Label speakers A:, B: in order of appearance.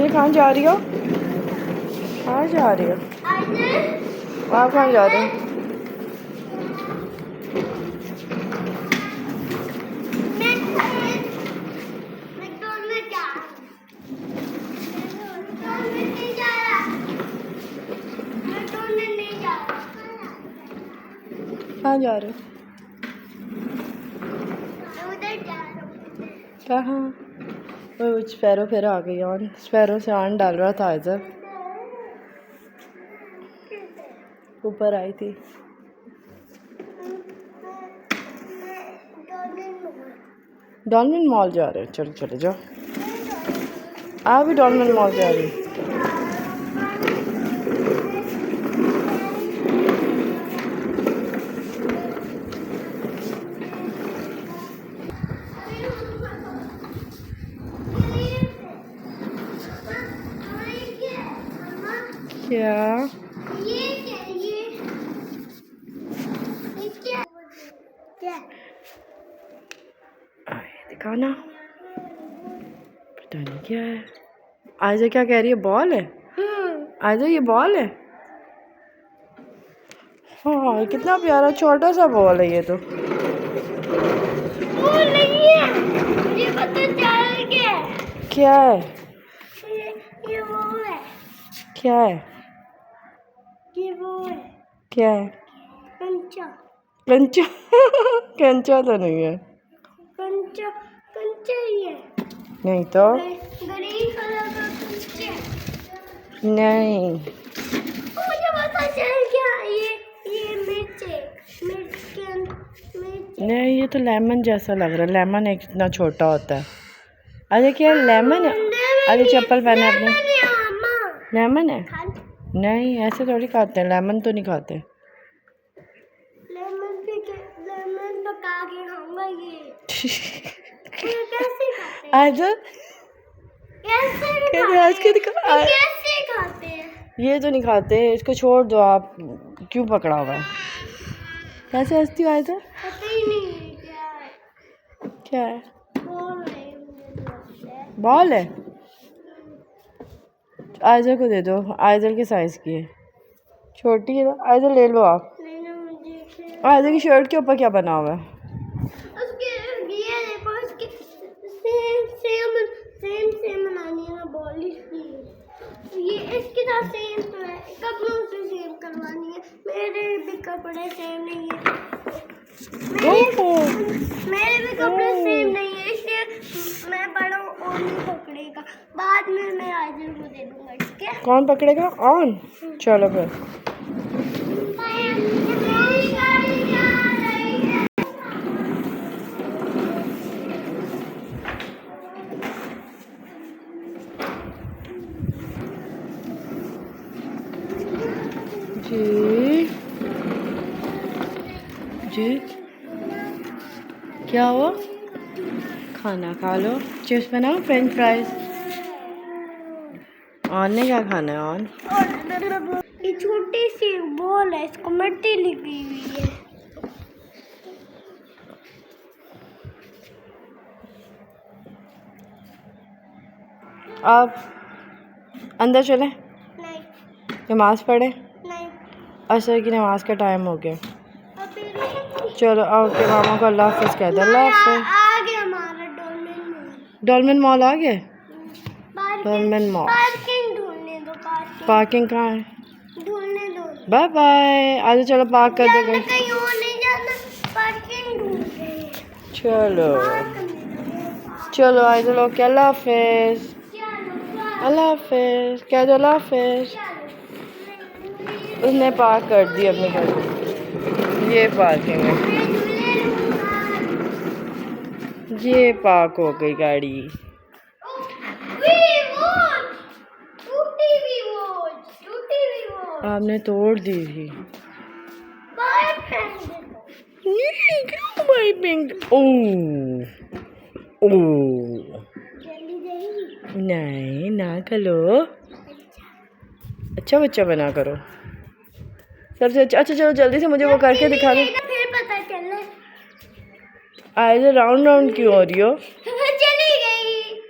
A: आज कहाँ जा रही हो? कहाँ जा रही हो? आप कहाँ जा रहे हो? कहाँ जा रहे हो? कहाँ? वो स्पैरो फिर आ गई ऑन। स्पैरो से आन डाल रहा था इधर, ऊपर आई थी। डॉल्फिन मॉल जा रहे हो? चलो चले जाओ। आप भी डॉल्फिन मॉल जा रही हो? क्या दिखाना, पता नहीं क्या है। आयजा क्या कह रही है? बॉल है? आयजा ये बॉल है? हाँ, कितना प्यारा छोटा सा बॉल है ये तो।
B: बॉल नहीं है, मुझे पता चल गया।
A: क्या है?
B: ये वो है।
A: क्या है?
B: ये वो है।
A: क्या है?
B: कंचा।
A: कंचा? कंचा तो नहीं है।
B: कंचा कंचा ही है।
A: नहीं तो।
B: ग्रीन कलर का कंचा।
A: नहीं,
B: मुझे पता चल गया, ये मिर्च है। मिर्च
A: नहीं, ये तो लेमन जैसा लग रहा है। लेमन एक इतना छोटा होता है। अरे क्या लेमन है? अरे चप्पल पहने अपने। लेमन है? नहीं, ऐसे थोड़ी खाते हैं। लेमन तो नहीं खाते।
B: लेमन पका के खाऊंगा ये कैसे खाते हैं?
A: आयजा
B: कैसे खाते हैं?
A: ये तो नहीं खाते, इसको छोड़ दो। आप क्यों पकड़ा हुआ है? कैसे हंसती हो आयजा?
B: पता ही नहीं क्या है।
A: क्या है?
B: बॉल है।
A: बॉल है? आयजा को दे दो, आयजा के साइज की है। छोटी है ना? आयजा ले लो आप। आयजा की शर्ट के ऊपर क्या बना हुआ है?
B: उसके ये देखो, उसके सेम बनानी है ना बॉल, इसलिए ये इसके साथ सेम तो है। कपड़ों से सेम करवानी है। मेरे भी कपड़े सेम नहीं है। मेरे भी कपड़े सेम नहीं है, इसलिए मैं बड़ा और नहीं पकड़ेगा। बाद में मैं आयजा को दे दूंगा। ठीक है?
A: कौन पकड़ेगा? ऑन। चलो फिर। जी जी, क्या हुआ? खाना खा लो। चिप्स बनाओ, फ्रेंच फ्राइज। ऑन ने क्या खाना है? ऑन
B: ये छोटी सी बॉल है, इसको मिट्टी लगी हुई है।
A: आप अंदर चलें,
B: नहीं
A: नमाज पढ़े।
B: नहीं,
A: असर की नमाज का टाइम हो गया।
B: अभी नहीं।
A: चलो ओके, मामा को अल्लाह हाफिज़ कह दो। अल्लाह हाफिज़।
B: आ गया हमारा डॉल्फिन मॉल।
A: डॉल्फिन मॉल आ गए? Dolphin mall.
B: पार्किंग ढूंढने दो।
A: पार्किंग कहाँ है?
B: ढूंढने दो।
A: Bye bye. आज चलो पार्क कर दो।
B: कहीं और नहीं जाना, पार्किंग ढूंढ रहे हैं।
A: चलो
B: पार्क करने दो।
A: चलो आज लोग के अल्लाह हाफिज़। अल्लाह हाफिज़ कह दो। अल्लाह हाफिज़। उसने पार्क कर दी अपनी गाड़ी। ये पार्किंग है, ये पार्क हो गई गाड़ी। आपने तोड़ दी थी। क्यों भाई पिंक? ओ नहीं ना करो। अच्छा बच्चा बना करो सबसे अच्छा। चलो जल्दी से मुझे वो करके दिखा दो।
B: फिर पता चले।
A: आइए राउंड राउंड क्यों हो रही हो?
B: चली गई।